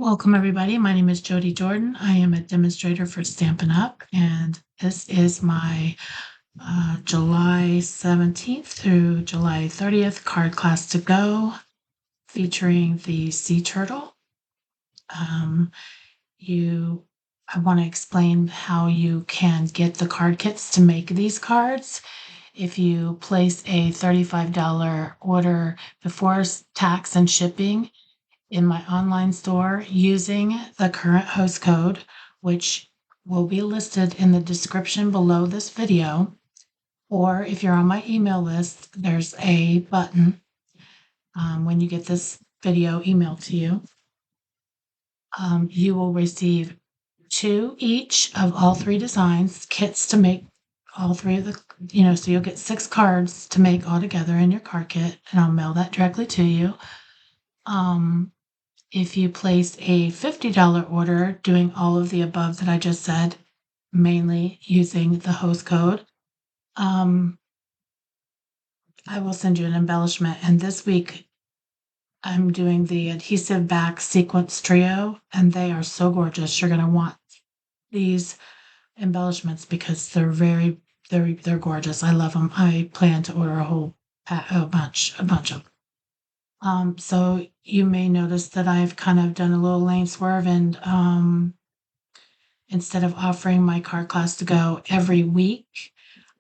Welcome, everybody. My name is Jodie Jordan. I am a demonstrator for Stampin' Up, and this is my July 17th through July 30th card class to go, featuring the sea turtle. Um, you, I want to explain how you can get the card kits to make these cards. If you place a $35 order before tax and shipping, in my online store using the current host code, which will be listed in the description below this video. Or if you're on my email list, there's a button when you get this video emailed to you. You will receive 2 each of all 3 designs, kits to make all 3 of the, so you'll get 6 cards to make all together in your card kit, and I'll mail that directly to you. If you place a $50 order doing all of the above that I just said, mainly using the host code, I will send you an embellishment. And this week, I'm doing the adhesive back sequence trio, and they are so gorgeous. You're going to want these embellishments because they're gorgeous. I love them. I plan to order a bunch of them. So you may notice that I've kind of done a little lane swerve, and instead of offering my card class to go every week,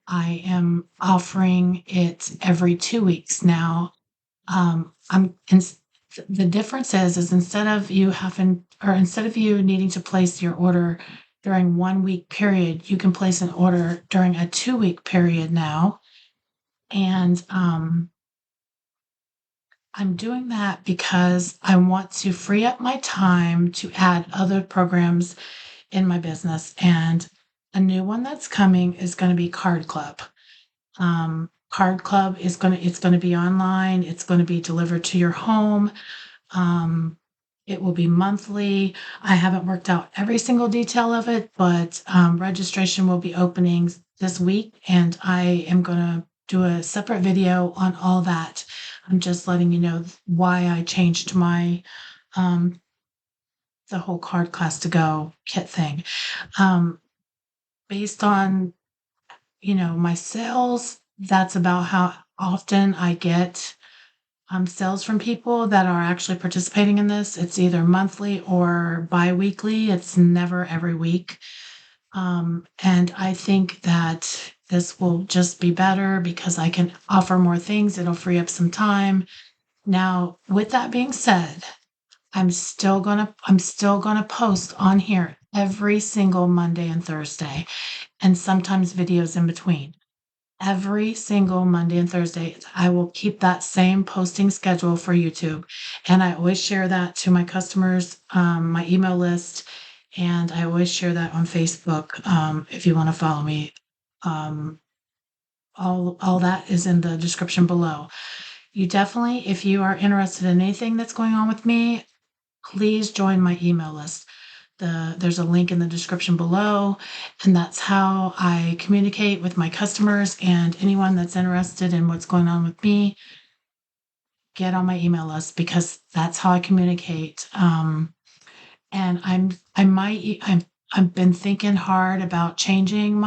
I am offering it every 2 weeks now. The difference is instead of you needing to place your order during 1 week period, you can place an order during a 2-week period now. And I'm doing that because I want to free up my time to add other programs in my business. And a new one that's coming is going to be Card Club. Card Club it's going to be online. It's going to be delivered to your home. It will be monthly. I haven't worked out every single detail of it, but registration will be opening this week, and I am going to do a separate video on all that. I'm just letting you know why I changed my the whole card class to go kit thing. Based on my sales, that's about how often I get sales from people that are actually participating in this. It's either monthly or bi-weekly. It's never every week. And I think that this will just be better because I can offer more things. It'll free up some time. Now, with that being said, I'm still gonna post on here every single Monday and Thursday, and sometimes videos in between. Every single Monday and Thursday, I will keep that same posting schedule for YouTube, and I always share that to my customers, my email list, and I always share that on Facebook. If you want to follow me, all that is in the description below. You definitely, if you are interested in anything that's going on with me, please join my email list. There's a link in the description below, and that's how I communicate with my customers and anyone that's interested in what's going on with me. Get on my email list because that's how I communicate. And I've been thinking hard about changing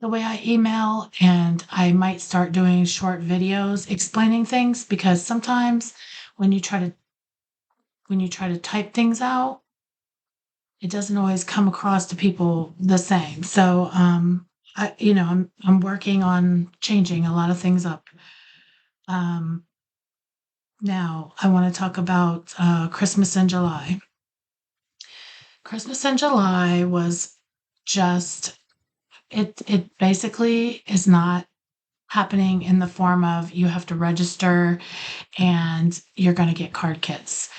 the way I email, and I might start doing short videos explaining things because sometimes when you try to type things out, it doesn't always come across to people the same. So, I'm working on changing a lot of things up. Now I want to talk about Christmas in July. Christmas in July was just it basically is not happening in the form of you have to register and you're going to get card kits.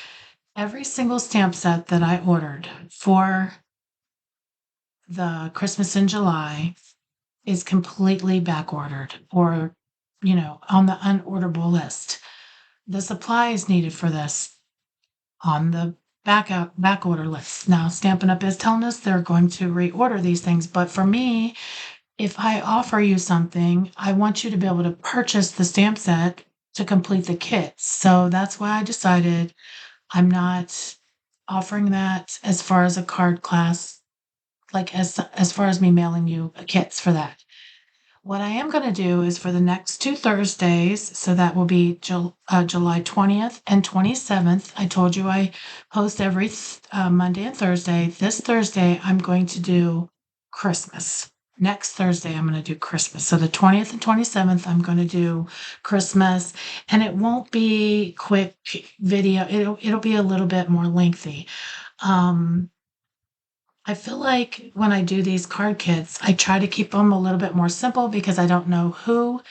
Every single stamp set that I ordered for the Christmas in July is completely back ordered or, on the unorderable list. The supplies needed for this on the back order list. Now, Stampin' Up! Is telling us they're going to reorder these things, but for me, if I offer you something, I want you to be able to purchase the stamp set to complete the kit. So that's why I decided I'm not offering that as far as a card class, like as far as me mailing you kits for that. What I am going to do is for the next 2 Thursdays, so that will be July 20th and 27th. I told you I post every Monday and Thursday. This Thursday, I'm going to do Christmas. Next Thursday, I'm going to do Christmas. So the 20th and 27th, I'm going to do Christmas, and it won't be quick video. It'll be a little bit more lengthy. Um, I feel like when I do these card kits, I try to keep them a little bit more simple because I don't know who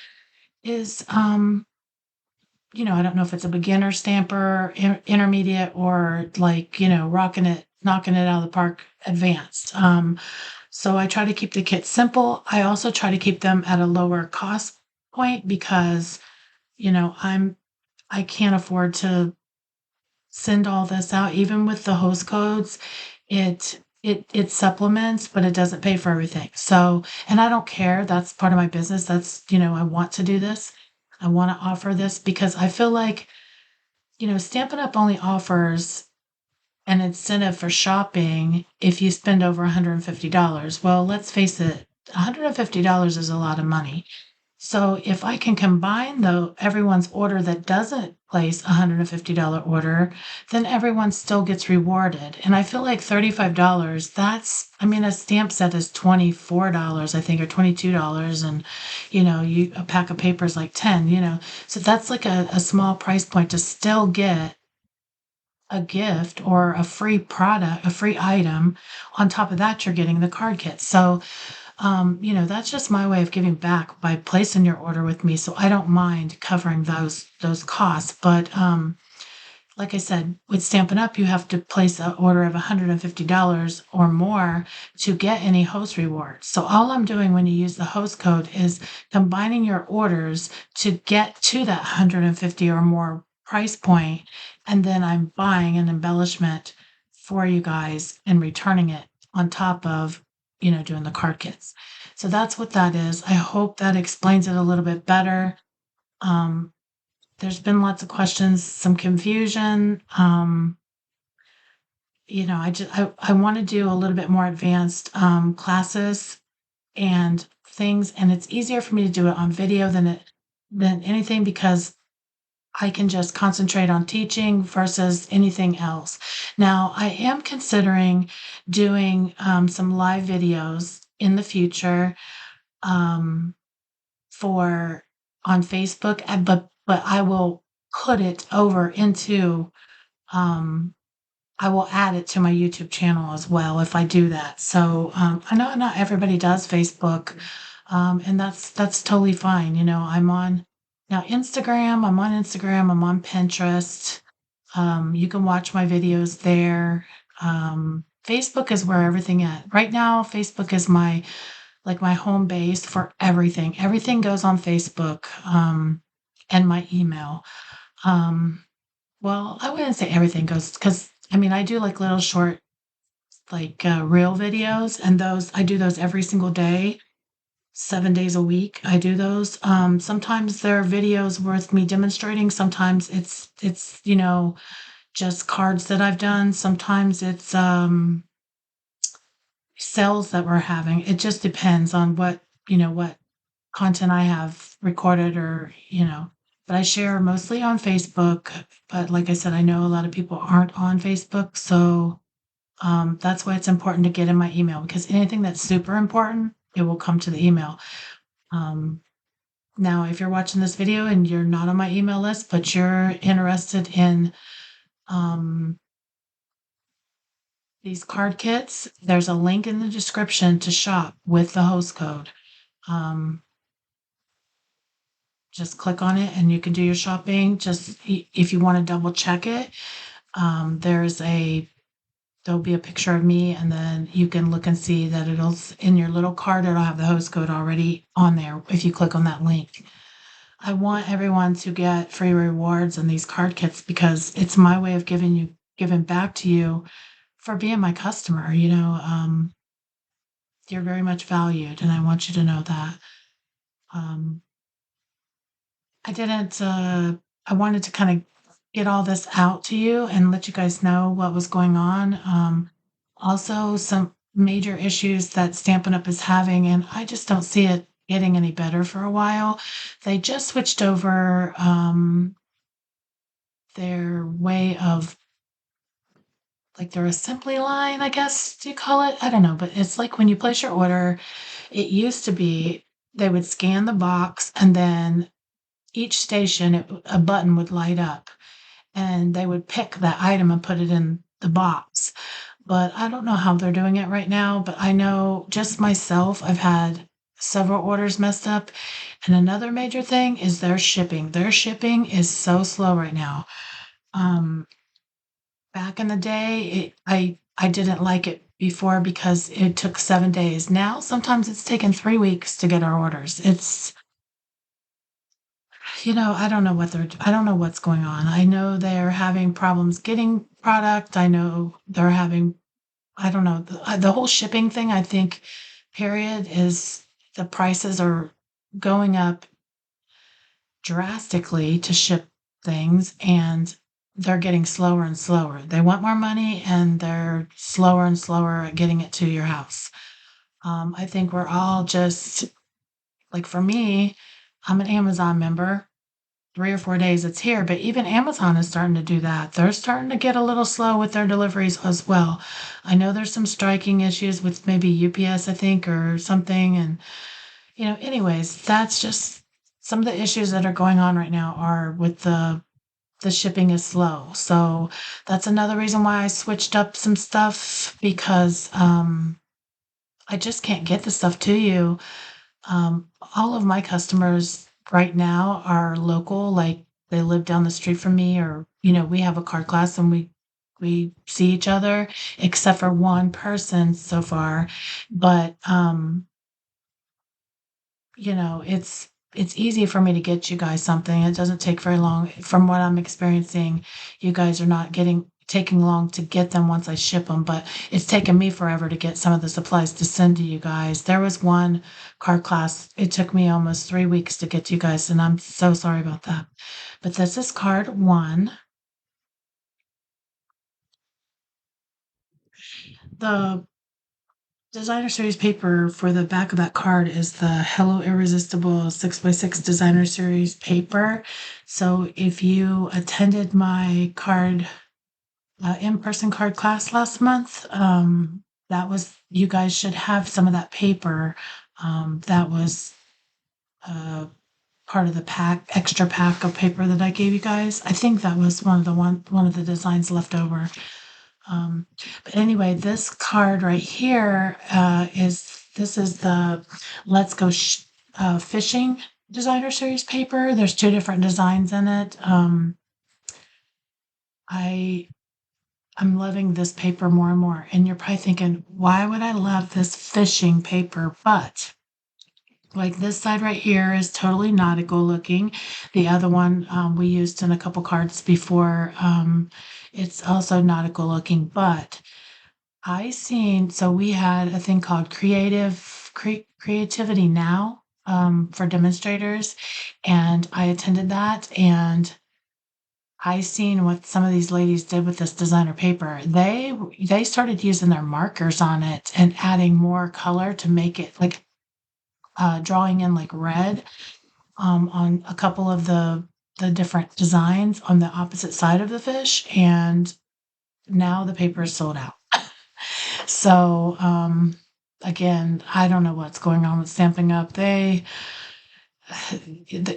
is, I don't know if it's a beginner stamper, intermediate, or like, knocking it out of the park advanced. So I try to keep the kits simple. I also try to keep them at a lower cost point because, you know, I'm, I can't afford to send all this out. Even with the host codes, it supplements, but it doesn't pay for everything. So, and I don't care. That's part of my business. That's, I want to do this. I want to offer this because I feel like, Stampin' Up! Only offers an incentive for shopping if you spend over $150. Well, let's face it, $150 is a lot of money. So if I can combine everyone's order that doesn't place a $150 order, then everyone still gets rewarded. And I feel like $35, a stamp set is $24, I think, or $22. And, a pack of paper is like 10, So that's like a small price point to still get a gift or a free product, a free item. On top of that, you're getting the card kit. So that's just my way of giving back by placing your order with me. So I don't mind covering those costs. But like I said, with Stampin' Up, you have to place an order of $150 or more to get any host rewards. So all I'm doing when you use the host code is combining your orders to get to that 150 or more price point, and then I'm buying an embellishment for you guys and returning it on top of doing the card kits. So that's what that is. I hope that explains it a little bit better. Um, there's been lots of questions, some confusion. I want to do a little bit more advanced classes and things, and it's easier for me to do it on video than anything because I can just concentrate on teaching versus anything else. Now, I am considering doing some live videos in the future um, for on Facebook, but I will put it over into um, I will add it to my YouTube channel as well if I do that. So I know not everybody does Facebook, and that's totally fine. I'm on now Instagram. I'm on Instagram. I'm on Pinterest. You can watch my videos there. Facebook is where everything at right now. Facebook is my home base for everything. Everything goes on Facebook, and my email. Um, well, I wouldn't say everything goes because I do like little short, like reel videos, and I do those every single day, 7 days a week. I do those. Sometimes they're videos worth me demonstrating. Sometimes it's just cards that I've done. Sometimes it's sales that we're having. It just depends on what content I have recorded but I share mostly on Facebook. But like I said, I know a lot of people aren't on Facebook. So that's why it's important to get in my email because anything that's super important, it will come to the email. Um, Now, if you're watching this video and you're not on my email list, but you're interested in um, these card kits, there's a link in the description to shop with the host code. Um, just click on it and you can do your shopping. Just if you want to double check it, there'll be a picture of me, and then you can look and see that it'll in your little card. It'll have the host code already on there if you click on that link. I want everyone to get free rewards on these card kits because it's my way of giving back to you for being my customer. You're very much valued, and I want you to know that. Um, I didn't. I wanted to kind of get all this out to you and let you guys know what was going on. Also, some major issues that Stampin' Up! Is having, and I just don't see it getting any better for a while. They just switched over their way of like their assembly line, I guess you call it. I don't know, but it's like when you place your order, it used to be they would scan the box and then each station, a button would light up and they would pick that item and put it in the box. But I don't know how they're doing it right now, but I know just myself, I've had several orders messed up. And another major thing is their shipping. Their shipping is so slow right now. Um, Back in the day, I didn't like it before because it took 7 days. Now sometimes it's taken 3 weeks to get our orders. I don't know I don't know what's going on. I know they're having problems getting product. I know they're having, I don't know, the whole shipping thing, I think, period, is the prices are going up drastically to ship things and they're getting slower and slower. They want more money and they're slower and slower at getting it to your house. I think we're all just like for me, I'm an Amazon member. 3 or 4 days it's here, but even Amazon is starting to do that. They're starting to get a little slow with their deliveries as well. I know there's some striking issues with maybe UPS, I think, or something. And, anyways, that's just some of the issues that are going on right now are with the shipping is slow. So that's another reason why I switched up some stuff because I just can't get the stuff to you. All of my customers right now are local, like they live down the street from me, or we have a card class and we see each other, except for one person so far. But it's easy for me to get you guys something. It doesn't take very long. From what I'm experiencing, you guys are not taking long to get them once I ship them, but it's taken me forever to get some of the supplies to send to you guys. There was one card class, it took me almost 3 weeks to get to you guys, and I'm so sorry about that. But this is card one. The designer series paper for the back of that card is the Hello Irresistible 6x6 designer series paper. So if you attended my in-person card class last month, you guys should have some of that paper. That was uh, part of the extra pack of paper that I gave you guys. I think that was one of the designs left over. Um, but anyway, this card right here this is the Let's Go Fishing designer series paper. There's two different designs in it. I I'm loving this paper more and more. And you're probably thinking, why would I love this fishing paper? But like this side right here is totally nautical looking. The other one we used in a couple cards before. It's also nautical looking, but so we had a thing called Creativity Now for demonstrators, and I attended that, and I seen what some of these ladies did with this designer paper. They started using their markers on it and adding more color to make it like drawing in like red on a couple of the different designs on the opposite side of the fish, and now the paper is sold out. So, again, I don't know what's going on with Stamping Up. They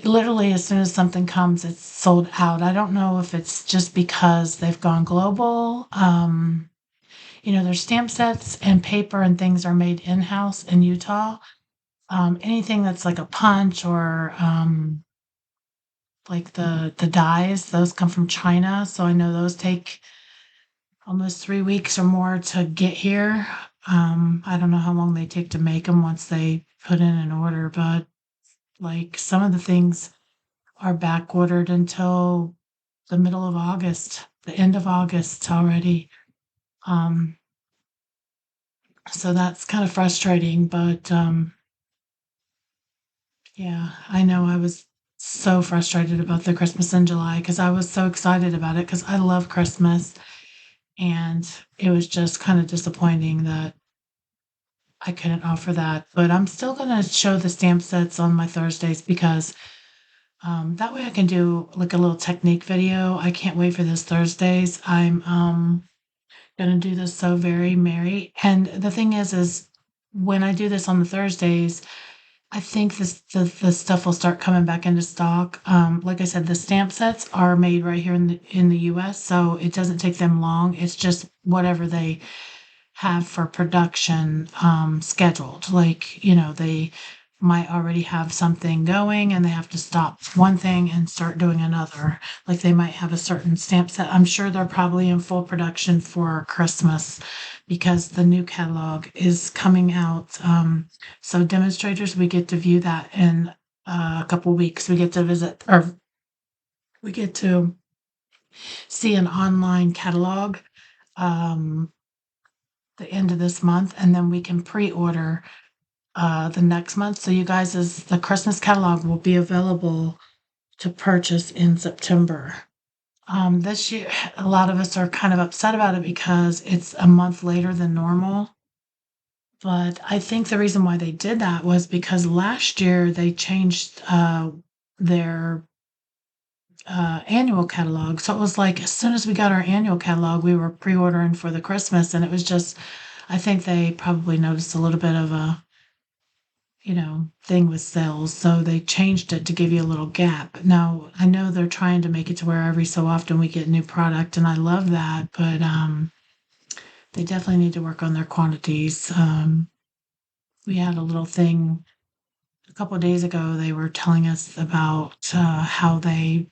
literally, as soon as something comes, it's sold out. I don't know if it's just because they've gone global. Their stamp sets and paper and things are made in-house in Utah. Anything that's like a punch or like the dies, those come from China. So I know those take almost 3 weeks or more to get here. I don't know how long they take to make them once they put in an order, but like some of the things are back ordered until the middle of August, the end of August already. Um, so that's kind of frustrating, but yeah, I know I was so frustrated about the Christmas in July because I was so excited about it because I love Christmas. And it was just kind of disappointing that I couldn't offer that. But I'm still going to show the stamp sets on my Thursdays because that way I can do like a little technique video. I can't wait for this Thursdays. I'm gonna do this so very merry. And the thing is when I do this on the Thursdays, I think the stuff will start coming back into stock. Like I said, the stamp sets are made right here in the US, so it doesn't take them long. It's just whatever they have for production scheduled. Like, they might already have something going and they have to stop one thing and start doing another. Like they might have a certain stamp set. I'm sure they're probably in full production for Christmas because the new catalog is coming out. So demonstrators, we get to view that in a couple weeks. We get to visit, or we get to see an online catalog. The end of this month, and then we can pre-order the next month. So you guys, as the Christmas catalog will be available to purchase in September. This year, a lot of us are kind of upset about it because it's a month later than normal. But I think the reason why they did that was because last year they changed their annual catalog. So it was like as soon as we got our annual catalog, we were pre-ordering for the Christmas, and it was just, I think they probably noticed a little bit of a, thing with sales. So they changed it to give you a little gap. Now, I know they're trying to make it to where every so often we get new product, and I love that, but they definitely need to work on their quantities. We had a little thing a couple of days ago. They were telling us about how I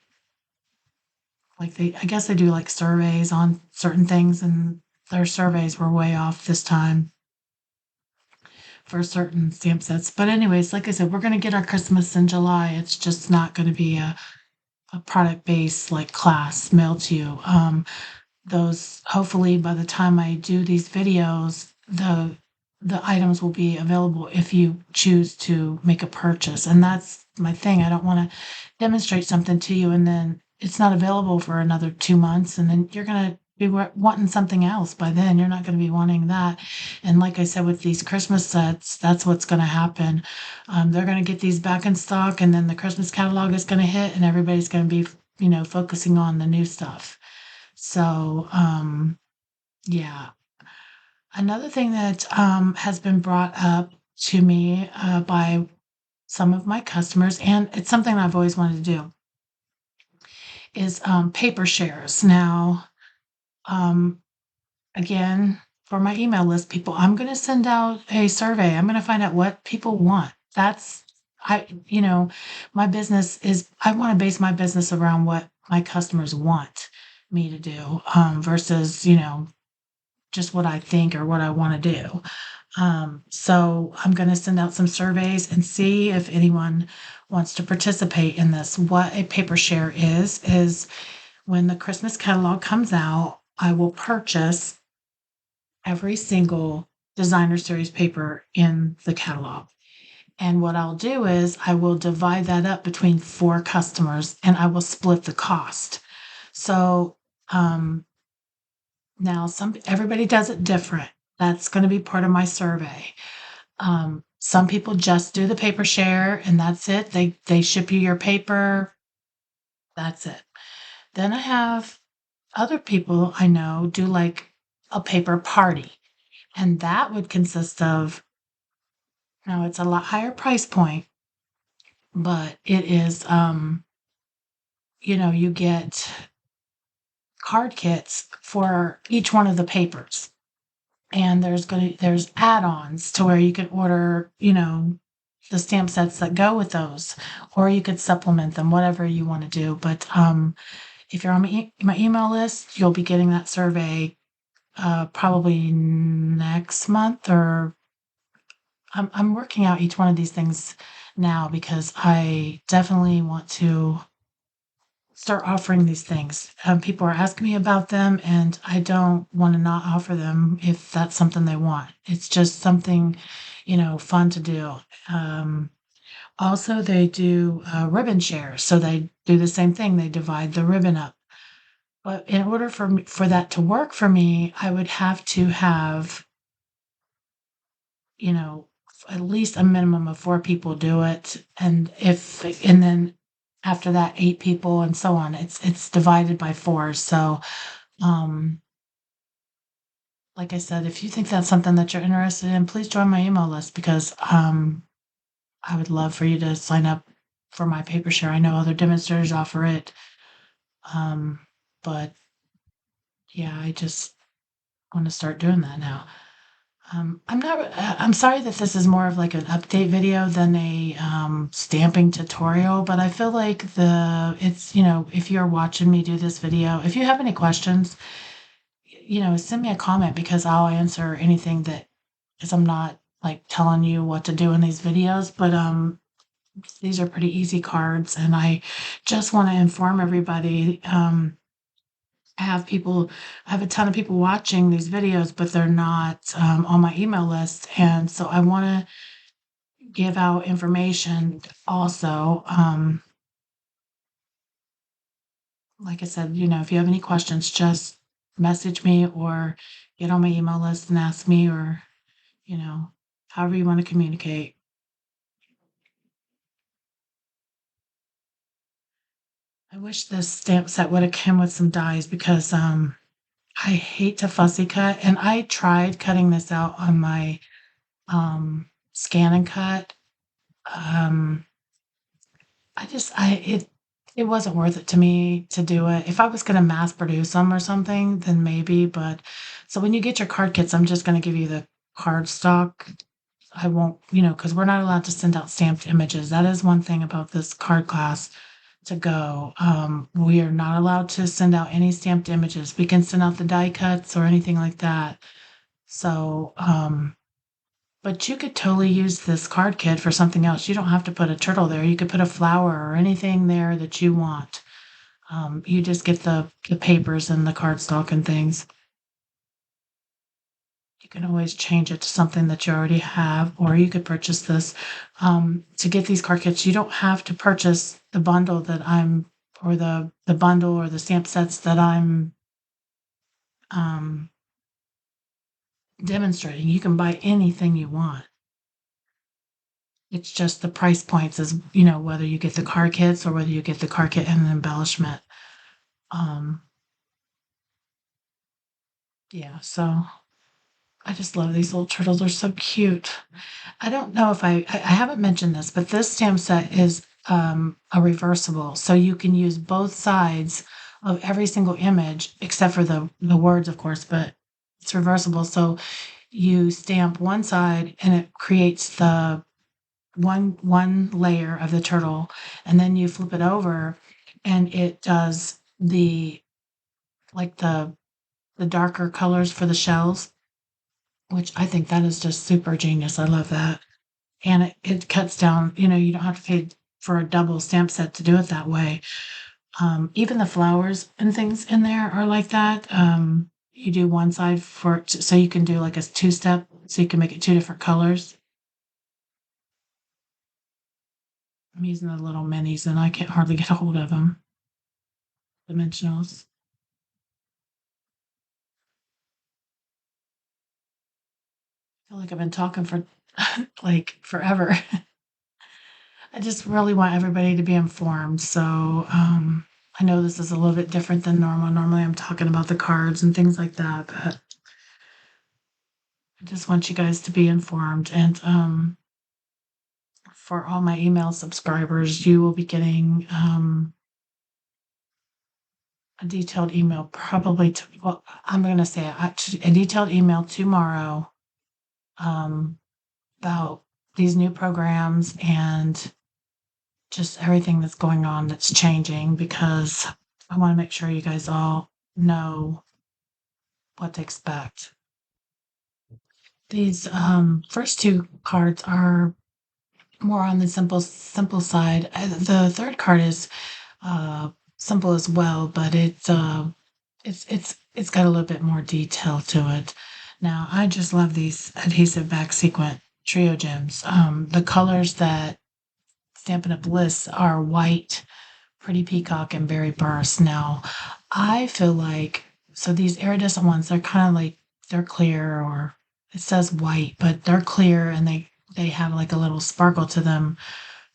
guess they do like surveys on certain things, and their surveys were way off this time for certain stamp sets. But anyways, like I said, we're going to get our Christmas in July. It's just not going to be a product based like class mailed to you. Those, hopefully by the time I do these videos, the items will be available if you choose to make a purchase. And that's my thing. I don't want to demonstrate something to you and then it's not available for another 2 months, and then you're going to be wanting something else by then. You're not going to be wanting that. And like I said, with these Christmas sets, that's what's going to happen. They're going to get these back in stock, and then the Christmas catalog is going to hit, and everybody's going to be, focusing on the new stuff. So, yeah. Another thing that has been brought up to me by some of my customers, and it's something I've always wanted to do, is paper shares. Now, um, again, for my email list people, I'm going to send out a survey. I'm going to find out what people want. That's, my business is, I want to base my business around what my customers want me to do versus, just what I think or what I want to do. So I'm going to send out some surveys and see if anyone wants to participate in this. What a paper share is when the Christmas catalog comes out, I will purchase every single designer series paper in the catalog. And what I'll do is I will divide that up between 4 customers and I will split the cost. So now everybody does it different. That's going to be part of my survey. Some people just do the paper share and that's it. They ship you your paper. That's it. Then I have other people I know do like a paper party. And that would consist of, now it's a lot higher price point, but it is, you get card kits for each one of the papers. And there's add-ons to where you can order, the stamp sets that go with those, or you could supplement them, whatever you want to do. But if you're on my email list, you'll be getting that survey probably next month, or I'm working out each one of these things now because I definitely want to start offering these things. People are asking me about them, and I don't want to not offer them if that's something they want. It's just something, fun to do. Also, they do ribbon shares. So they do the same thing. They divide the ribbon up. But in order for that to work for me, I would have to have, you know, at least a minimum of 4 people do it, and then after that, 8 people, and so on. It's divided by 4, so, um, like I said, if you think that's something that you're interested in, please join my email list because, I would love for you to sign up for my paper share. I know other demonstrators offer it, um, but, yeah, I just wanna start doing that now. I'm sorry that this is more of like an update video than a stamping tutorial, but I feel like if you're watching me do this video, if you have any questions, send me a comment because I'll answer anything that, because I'm not like telling you what to do in these videos, but these are pretty easy cards, and I just want to inform everybody. I have a ton of people watching these videos, but they're not on my email list. And so I want to give out information also. Like I said, if you have any questions, just message me or get on my email list and ask me, or, you know, however you want to communicate. I wish this stamp set would have come with some dies because I hate to fussy cut, and I tried cutting this out on my scan and cut. Um, it wasn't worth it to me to do it. If I was gonna mass produce them or something, then maybe, but so when you get your card kits, I'm just gonna give you the card stock. I won't, because we're not allowed to send out stamped images. That is one thing about this card class to go. We are not allowed to send out any stamped images. We can send out the die cuts or anything like that. So, but you could totally use this card kit for something else. You don't have to put a turtle there. You could put a flower or anything there that you want. You just get the papers and the cardstock and things. You can always change it to something that you already have, or you could purchase this. To get these card kits, you don't have to purchase the bundle or the bundle or the stamp sets that I'm um, demonstrating. You can buy anything you want. It's just the price points is, whether you get the card kits or whether you get the card kit and an embellishment. Um, yeah, so I just love these little turtles. They're so cute. I don't know if I haven't mentioned this, but this stamp set is a reversible. So you can use both sides of every single image, except for the words, of course, but it's reversible. So you stamp one side and it creates the one layer of the turtle, and then you flip it over and it does the darker colors for the shells, which I think that is just super genius. I love that. And it cuts down, you don't have to pay for a double stamp set to do it that way. Even the flowers and things in there are like that. You do one side so you can do like a two-step, so you can make it two different colors. I'm using the little minis and I can't hardly get a hold of them. Dimensionals. I feel like I've been talking for like forever. I just really want everybody to be informed. So, I know this is a little bit different than normal. Normally, I'm talking about the cards and things like that, but I just want you guys to be informed. And for all my email subscribers, you will be getting a detailed email probably well, I'm going to say a detailed email tomorrow um, about these new programs and just everything that's going on that's changing, because I want to make sure you guys all know what to expect. These first two cards are more on the simple side. The third card is simple as well, but it's got a little bit more detail to it. Now, I just love these adhesive back sequin trio gems. The colors that Stampin' Up! Bliss are white, Pretty Peacock, and Berry Burst. Now, I feel like so these iridescent ones, they're kind of like they're clear, or it says white, but they're clear and they have like a little sparkle to them,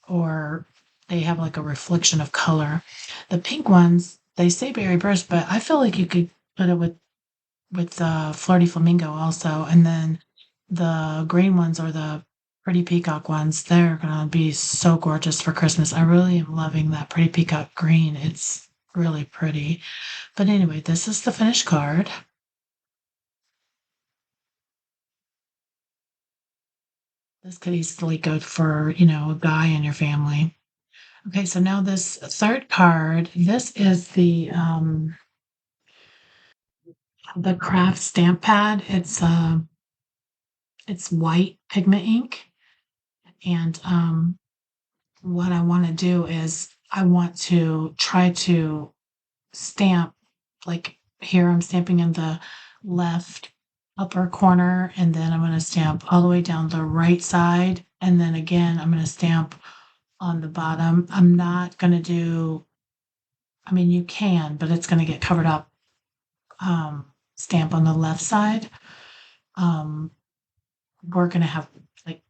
or they have like a reflection of color. The pink ones, they say Berry Burst, but I feel like you could put it with Flirty Flamingo also, and then the green ones are the Pretty Peacock ones. They're gonna be so gorgeous for Christmas. I really am loving that Pretty Peacock green. It's really pretty. But anyway, this is the finished card. This could easily go for, a guy in your family. Okay, so now this third card, this is the craft stamp pad. It's white pigment ink, and what I want to do is I want to try to stamp, like here I'm stamping in the left upper corner, and then I'm going to stamp all the way down the right side, and then again I'm going to stamp on the bottom. I'm not going to do, I mean, you can, but it's going to get covered up. Stamp on the left side. Um, we're going to have like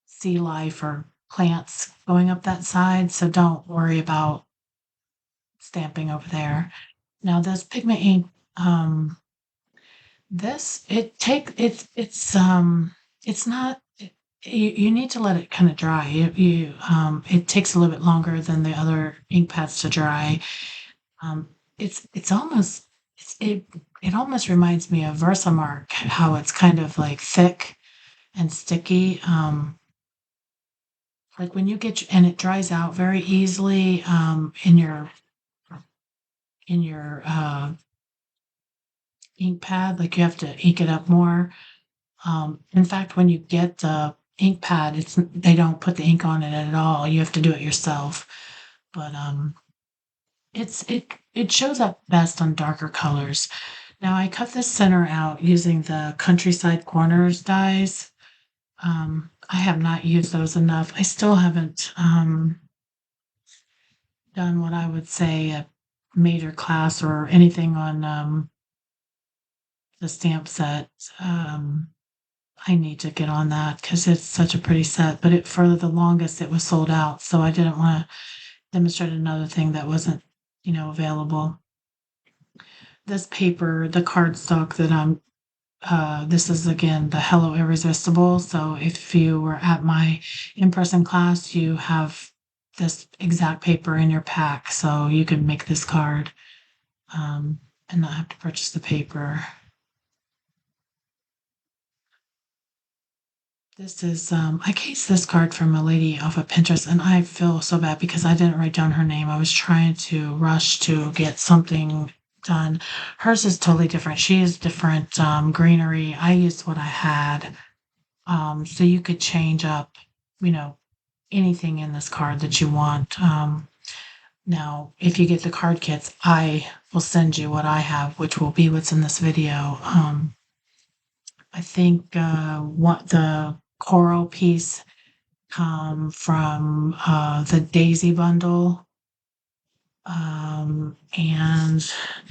sea life or plants going up that side, so don't worry about stamping over there. Now this pigment ink, this it take it's not you need to let it kind of dry. It takes a little bit longer than the other ink pads to dry. It's almost it almost reminds me of Versamark, how it's kind of like thick and sticky. Like when you get and it dries out very easily in your ink pad. Like you have to ink it up more. In fact, when you get the ink pad, they don't put the ink on it at all. You have to do it yourself. But it shows up best on darker colors. Now I cut the center out using the Countryside Corners dies. I have not used those enough. I still haven't done what I would say a major class or anything on the stamp set. I need to get on that because it's such a pretty set. But for the longest, it was sold out, so I didn't want to demonstrate another thing that wasn't, available. This paper, the cardstock that this is again the Hello Irresistible. So if you were at my in-person class, you have this exact paper in your pack, so you can make this card and not have to purchase the paper. This is I cased this card from a lady off of Pinterest, and I feel so bad because I didn't write down her name. I was trying to rush to get something done. Hers is totally different. She is different greenery. I used what I had. So you could change up, you know, anything in this card that you want. Now, if you get the card kits, I will send you what I have, which will be what's in this video. I think what the coral piece come from the Daisy bundle, and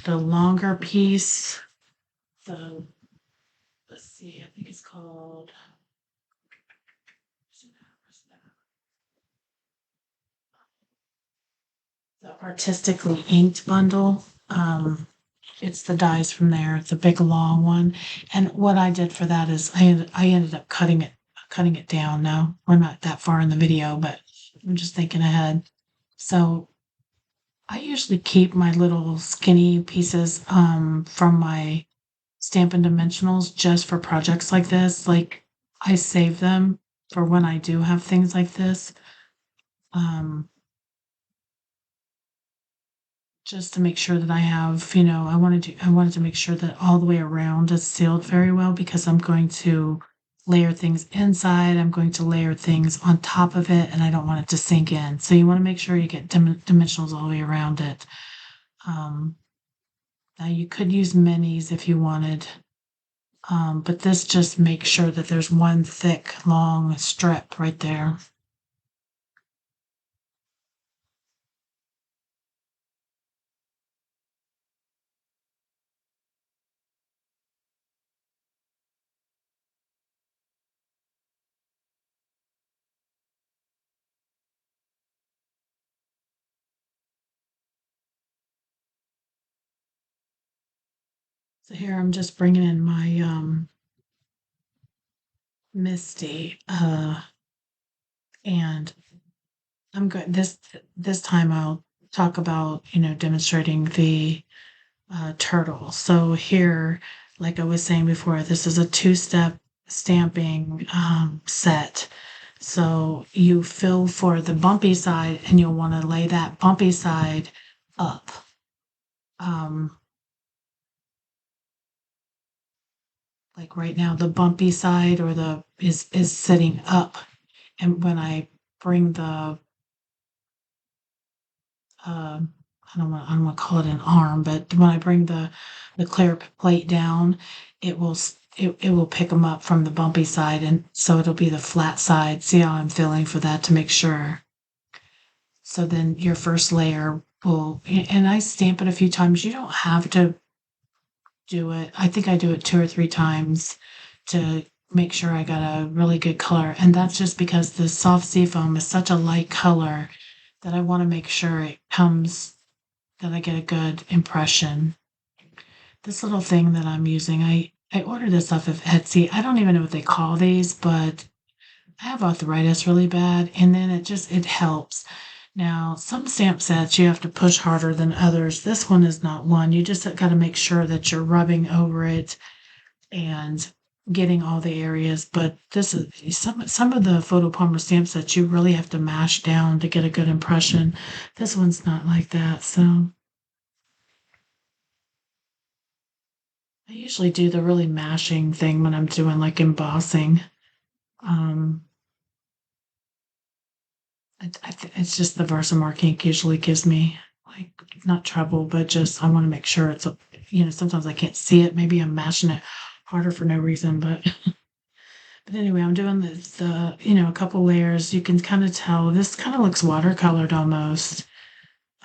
the longer piece, let's see, I think it's called. The artistically inked bundle. It's the dies from there. It's a big long one. And what I did for that is I ended up cutting it down. Now we're not that far in the video, but I'm just thinking ahead. So I usually keep my little skinny pieces from my Stampin' Dimensionals just for projects like this. Like I save them for when I do have things like this. Um, just to make sure that I have, I wanted to make sure that all the way around is sealed very well because I'm going to layer things inside, I'm going to layer things on top of it, and I don't want it to sink in. So you want to make sure you get dimensionals all the way around it. Now you could use minis if you wanted, but this just makes sure that there's one thick, long strip right there. So here I'm just bringing in my Misty, and I'm good. This time I'll talk about, demonstrating the turtle. So here, like I was saying before, this is a two-step stamping set. So you fill for the bumpy side, and you'll want to lay that bumpy side up. Um, like right now, the bumpy side or the is sitting up, and when I bring the I don't want to call it an arm, but when I bring the clear plate down, it will pick them up from the bumpy side, and so it'll be the flat side. See how I'm feeling for that to make sure. So then your first layer will, and I stamp it a few times. You don't have to do it. I think I do it 2 or 3 times to make sure I got a really good color, and that's just because the soft seafoam is such a light color that I want to make sure it comes that I get a good impression. This little thing that I'm using, I ordered this off of Etsy. I don't even know what they call these, but I have arthritis really bad, and then it helps. Now, some stamp sets you have to push harder than others. This one is not one. You just got to make sure that you're rubbing over it and getting all the areas. But this is some of the photo polymer stamp sets you really have to mash down to get a good impression. This one's not like that, so I usually do the really mashing thing when I'm doing like embossing. Um, it's just the Versamark ink usually gives me like not trouble, but just I want to make sure it's sometimes I can't see it. Maybe I'm mashing it harder for no reason, but but anyway, I'm doing a couple layers. You can kind of tell this kind of looks watercolored almost.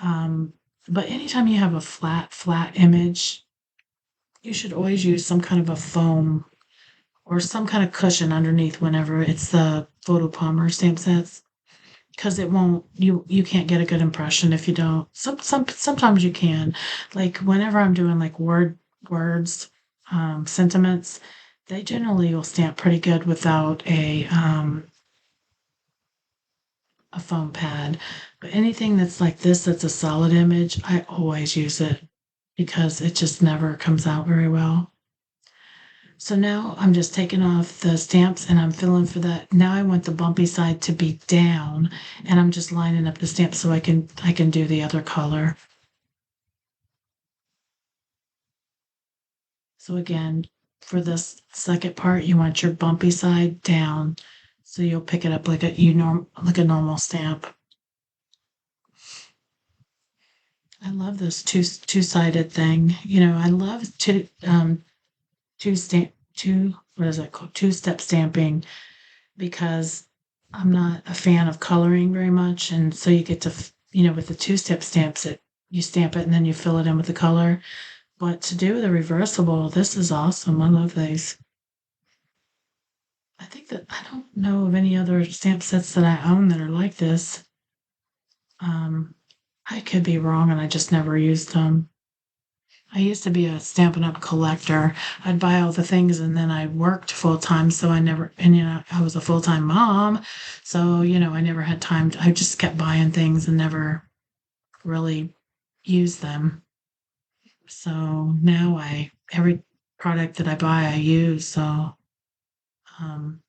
Um, but anytime you have a flat image, you should always use some kind of a foam or some kind of cushion underneath whenever it's the photo polymer stamp sets, because it won't you can't get a good impression if you don't. Sometimes you can, like whenever I'm doing like words, sentiments, they generally will stamp pretty good without a foam pad. But anything that's like this, that's a solid image, I always use it because it just never comes out very well. So now I'm just taking off the stamps and I'm filling for that. Now I want the bumpy side to be down, and I'm just lining up the stamps so I can do the other color. So again, for this second part, you want your bumpy side down. So you'll pick it up like like a normal stamp. I love this two-sided thing. I love two what is it called? Two-step stamping, because I'm not a fan of coloring very much, and so you get to with the two-step stamps, you stamp it and then you fill it in with the color. But to do the reversible, this is awesome. I love these. I think that I don't know of any other stamp sets that I own that are like this. Um, I could be wrong, and I just never used them. I used to be a Stampin' Up! Collector. I'd buy all the things, and then I worked full time, so I never, and I was a full time mom, so I never had time. I just kept buying things and never really used them. So now every product that I buy, I use. So um,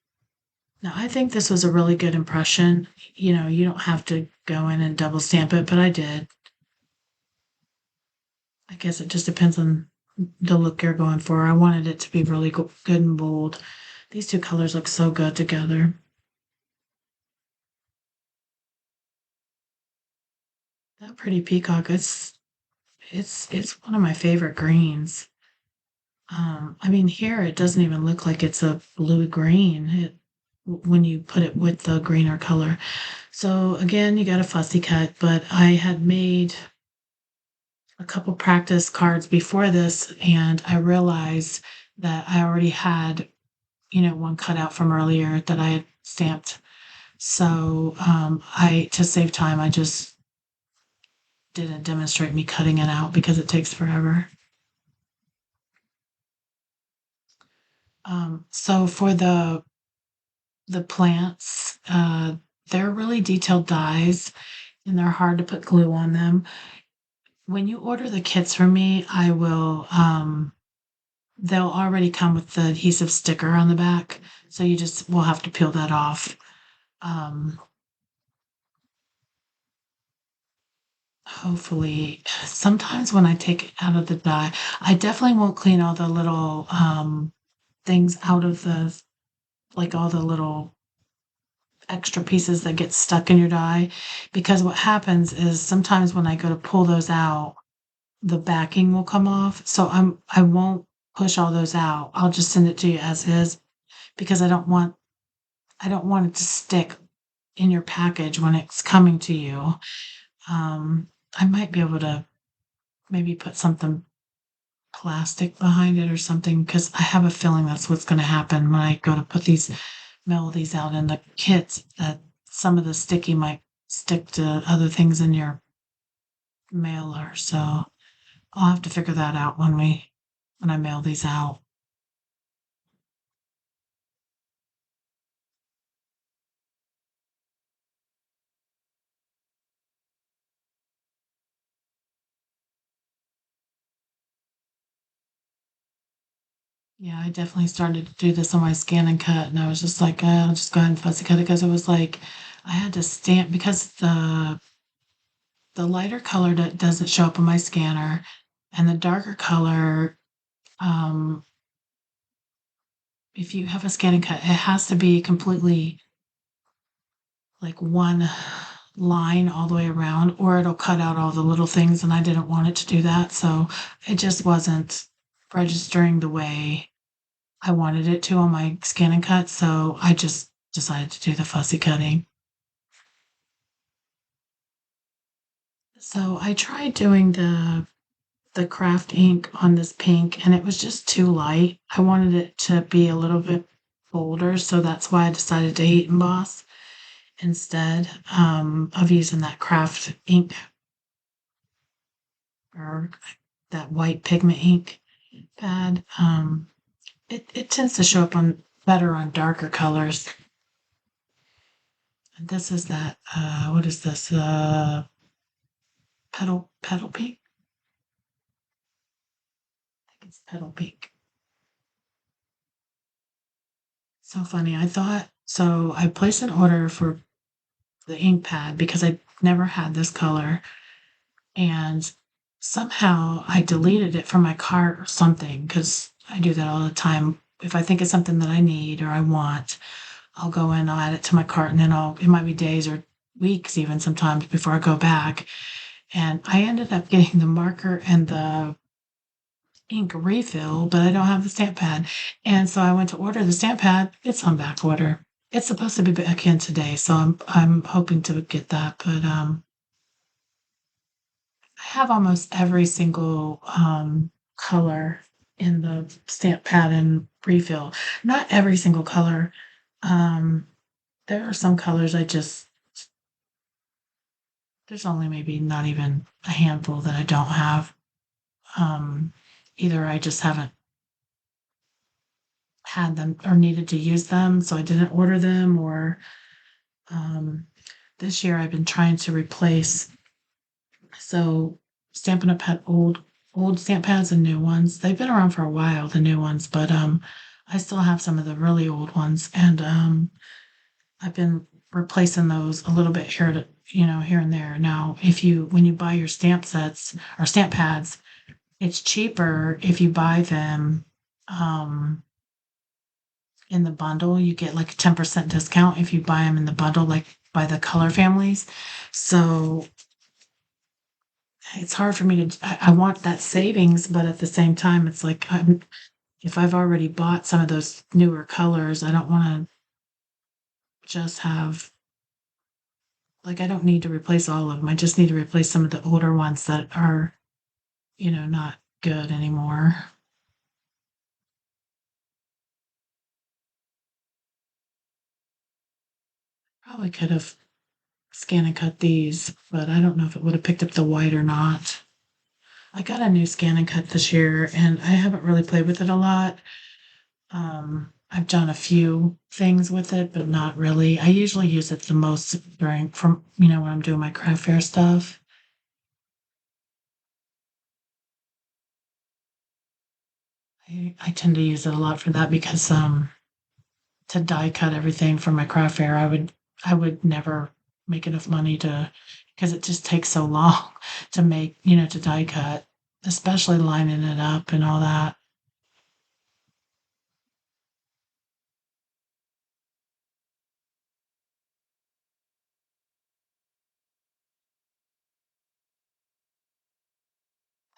now I think this was a really good impression. You don't have to go in and double stamp it, but I did. I guess it just depends on the look you're going for. I wanted it to be really good and bold. These two colors look so good together. That pretty peacock, it's one of my favorite greens. I mean, here it doesn't even look like it's a blue green when you put it with the greener color. So again, you got a fussy cut, but I had made a couple practice cards before this, and I realized that I already had one cut out from earlier that I had stamped. So I to save time, I just didn't demonstrate me cutting it out because it takes forever. So for the plants, they're really detailed dies and they're hard to put glue on them. When you order the kits from me, I will they'll already come with the adhesive sticker on the back, so you just will have to peel that off. Um, Hopefully, sometimes when I take it out of the dye, I definitely won't clean all the little things out of the like all the little extra pieces that get stuck in your dye because what happens is sometimes when I go to pull those out, the backing will come off. So I won't push all those out. I'll just send it to you as is because I don't want it to stick in your package when it's coming to you. I might be able to maybe put something plastic behind it or something because I have a feeling that's what's going to happen when I go to put these mail these out in the kits that some of the sticky might stick to other things in your mailer. So I'll have to figure that out when I mail these out. Yeah, I definitely started to do this on my scan and cut, and I was just like, I'll just go ahead and fussy cut it because it was like I had to stamp because the lighter color that doesn't show up on my scanner, and the darker color, um, if you have a scan and cut, it has to be completely like one line all the way around, or it'll cut out all the little things, and I didn't want it to do that, so it just wasn't registering the way I wanted it to on my scan and cut, so I just decided to do the fussy cutting. So I tried doing the craft ink on this pink and it was just too light. I wanted it to be a little bit bolder, so that's why I decided to heat emboss instead of using that craft ink or that white pigment ink pad. It tends to show up on better on darker colors. And this is that what is this? Petal pink? I think it's petal pink. So funny. I thought so I placed an order for the ink pad because I never had this color and somehow I deleted it from my cart or something because I do that all the time. If I think it's something that I need or I want, I'll go in, I'll add it to my cart, and then it might be days or weeks even sometimes before I go back. And I ended up getting the marker and the ink refill, but I don't have the stamp pad. And so I went to order the stamp pad. It's on back order. It's supposed to be back in today, so I'm hoping to get that. But I have almost every single color in the stamp pad and refill. Not every single color. Um, there are some colors there's only maybe not even a handful that I don't have. Um, Either I just haven't had them or needed to use them, so I didn't order them, or um, this year I've been trying to replace. So Stampin' Up! Had old stamp pads and new ones. They've been around for a while, the new ones, but I still have some of the really old ones, and I've been replacing those a little bit here and there. Now, if you when you buy your stamp sets or stamp pads, it's cheaper if you buy them um in the bundle. You get like a 10% discount if you buy them in the bundle, like by the color families. So it's hard for me to I want that savings, but at the same time, it's like if I've already bought some of those newer colors, I don't want to just have like I don't need to replace all of them. I just need to replace some of the older ones that are, not good anymore. Probably could have scanned and cut these, but I don't know if it would have picked up the white or not. I got a new scan and cut this year, and I haven't really played with it a lot. I've done a few things with it, but not really. I usually use it the most during from when I'm doing my craft fair stuff. I tend to use it a lot for that because to die cut everything for my craft fair, I would never make enough money to because it just takes so long to make, to die cut, especially lining it up and all that.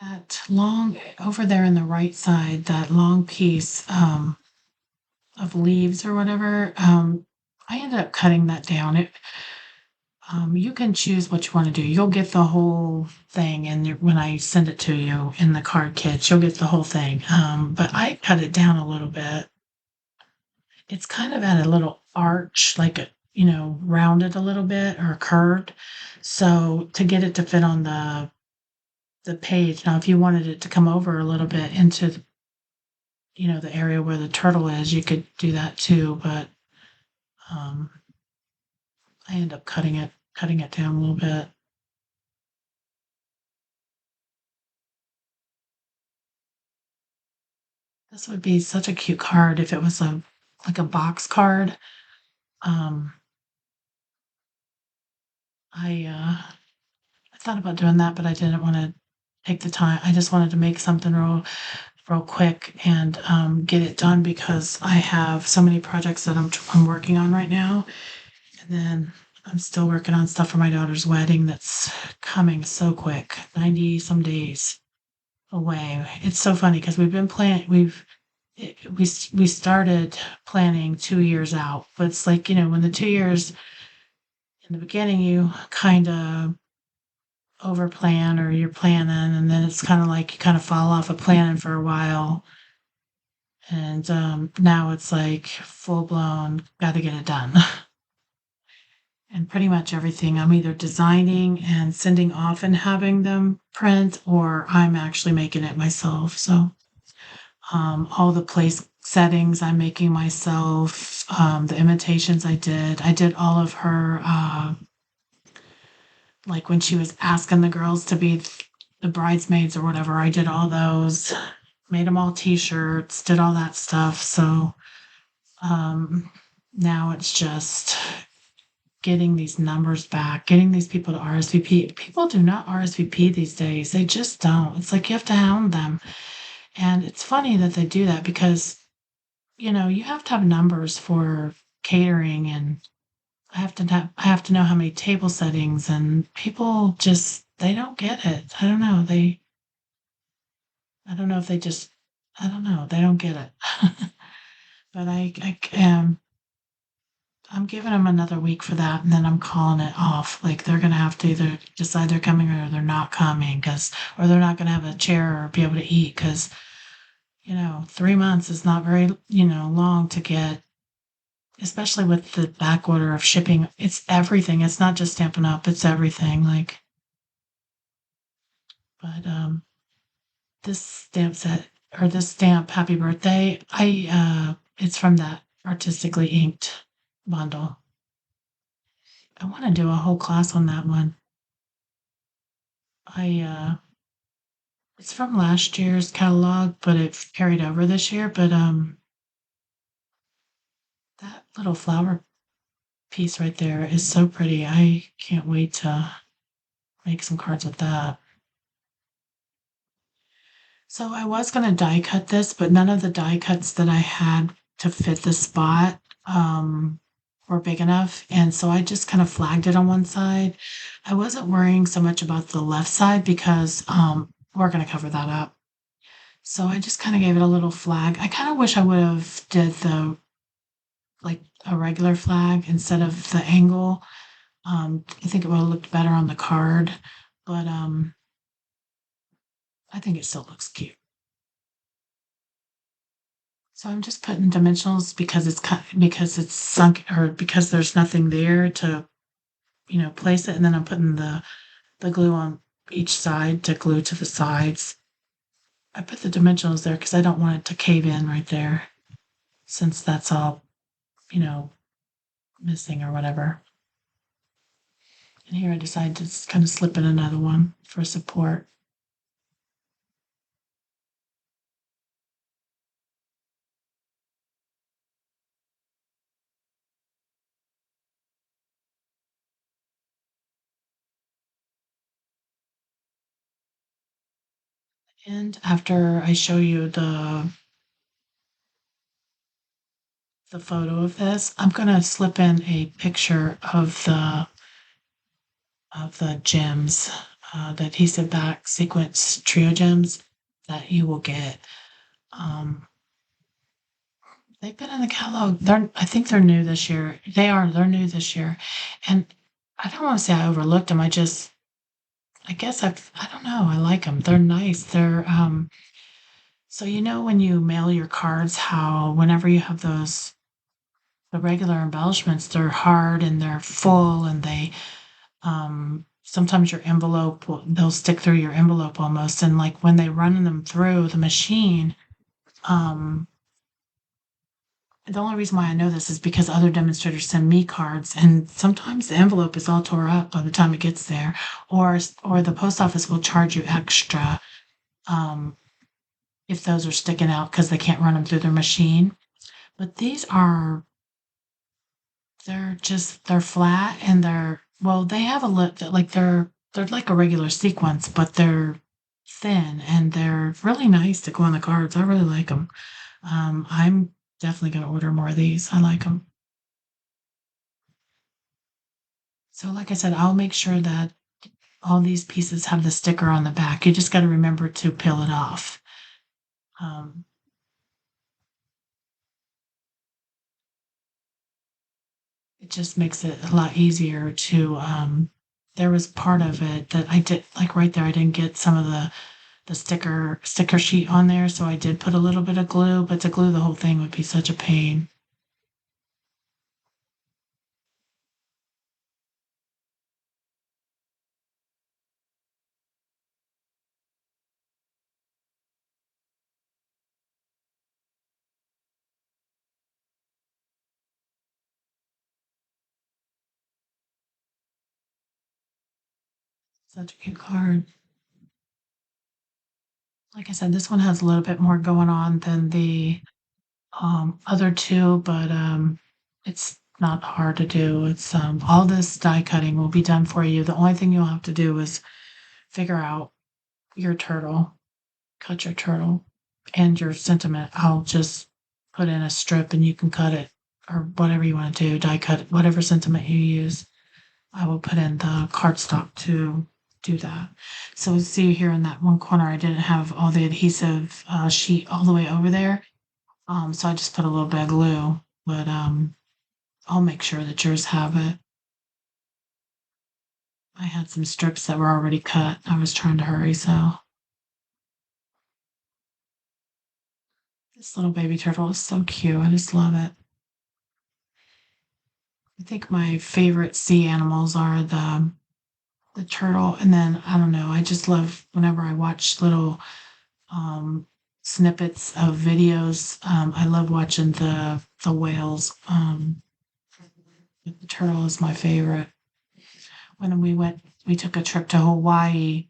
That long over there in the right side, that long piece of leaves or whatever, I ended up cutting that down. You can choose what you want to do. You'll get the whole thing, and when I send it to you in the card kit, you'll get the whole thing. But I cut it down a little bit. It's kind of at a little arch, like rounded a little bit or curved. So to get it to fit on the page. Now, if you wanted it to come over a little bit into the area where the turtle is, you could do that too. But um, I end up cutting it down a little bit. This would be such a cute card if it was like a box card. Um, I thought about doing that, but I didn't want to take the time. I just wanted to make something real quick and get it done because I have so many projects that I'm working on right now, and then I'm still working on stuff for my daughter's wedding that's coming so quick, 90 some days away. It's so funny because we've been planning. We started planning 2 years out, but it's like when the 2 years in the beginning you kind of over plan or you're planning, and then it's kind of like you kind of fall off of planning for a while, and now it's like full blown, got to get it done. And pretty much everything I'm either designing and sending off and having them print, or I'm actually making it myself. So all the place settings I'm making myself, the imitations I did all of her, like when she was asking the girls to be the bridesmaids or whatever, I did all those, made them all t-shirts, did all that stuff. So um, now it's just getting these numbers back, getting these people to RSVP. People do not RSVP these days. They just don't. It's like you have to hound them. And it's funny that they do that because, you have to have numbers for catering, and I have to know how many table settings, and people just they don't get it. I don't know. I don't know if they just I don't know. They don't get it. But I'm giving them another week for that, and then I'm calling it off. Like they're gonna have to either decide they're coming or they're not coming, or they're not gonna have a chair or be able to eat because 3 months is not very long to get, especially with the back order of shipping. It's everything. It's not just Stampin' Up. It's everything. Like, but this stamp set or this stamp, Happy Birthday. It's from that artistically inked bundle. I want to do a whole class on that one. I It's from last year's catalog, but it carried over this year. But that little flower piece right there is so pretty. I can't wait to make some cards with that. So I was gonna die cut this, but none of the die cuts that I had to fit the spot were big enough, and so I just kind of flagged it on one side. I wasn't worrying so much about the left side because we're gonna cover that up. So I just kind of gave it a little flag. I kind of wish I would have did the like a regular flag instead of the angle. I think it would have looked better on the card, but I think it still looks cute. So I'm just putting dimensionals because it's sunk or because there's nothing there to place it, and then I'm putting the glue on each side to glue to the sides. I put the dimensionals there because I don't want it to cave in right there. since that's all, you know, missing or whatever. And here I decided to kind of slip in another one for support. And after I show you the photo of this, I'm gonna slip in a picture of the gems, the adhesive back sequence trio gems that you will get. Um, they've been in the catalog. I think they're new this year. They're new this year. And I don't want to say I overlooked them. I guess I don't know. I like them. They're nice. So when you mail your cards, how whenever you have the regular embellishments, they're hard and they're full and sometimes your envelope they'll stick through your envelope almost. And like when they run them through the machine, um, the only reason why I know this is because other demonstrators send me cards, and sometimes the envelope is all tore up by the time it gets there, or the post office will charge you extra um, if those are sticking out because they can't run them through their machine. But they're flat and they have a lip that like they're like a regular sequence, but they're thin and they're really nice to go on the cards. I really like them. I'm definitely gonna order more of these. I like them. So, like I said, I'll make sure that all these pieces have the sticker on the back. You just got to remember to peel it off. Um, it just makes it a lot easier to. There was part of it that I did like right there. I didn't get some of the sticker sheet on there, so I did put a little bit of glue. But to glue the whole thing would be such a pain. Such a cute card. Like I said, this one has a little bit more going on than the other two, but it's not hard to do. It's all this die cutting will be done for you. The only thing you'll have to do is figure out your turtle, cut your turtle, and your sentiment. I'll just put in a strip and you can cut it or whatever you want to do, die cut it, whatever sentiment you use. I will put in the cardstock to do that. So see here in that one corner, I didn't have all the adhesive sheet all the way over there. So I just put a little bit of glue, but I'll make sure that yours have it. I had some strips that were already cut. I was trying to hurry, so this little baby turtle is so cute. I just love it. I think my favorite sea animals are the turtle, and then I don't know. I just love whenever I watch little um, snippets of videos. I love watching the whales. The turtle is my favorite. When we took a trip to Hawaii,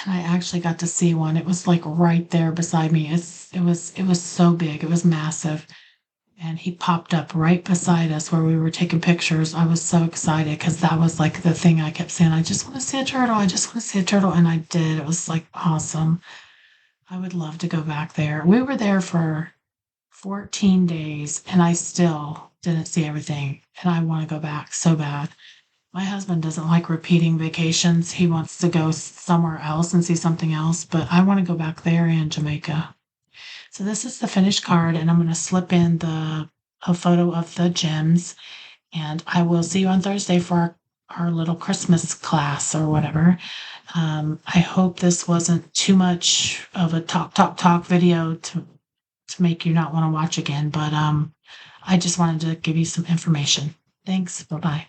and I actually got to see one. It was like right there beside me. It was so big. It was massive. And he popped up right beside us where we were taking pictures. I was so excited because that was like the thing I kept saying. I just want to see a turtle. I just want to see a turtle. And I did. It was like awesome. I would love to go back there. We were there for 14 days and I still didn't see everything. And I want to go back so bad. My husband doesn't like repeating vacations. He wants to go somewhere else and see something else, but I want to go back there in Jamaica. So this is the finished card, and I'm going to slip in a photo of the gems, and I will see you on Thursday for our little Christmas class or whatever. I hope this wasn't too much of a talk video to make you not want to watch again, but I just wanted to give you some information. Thanks. Bye bye.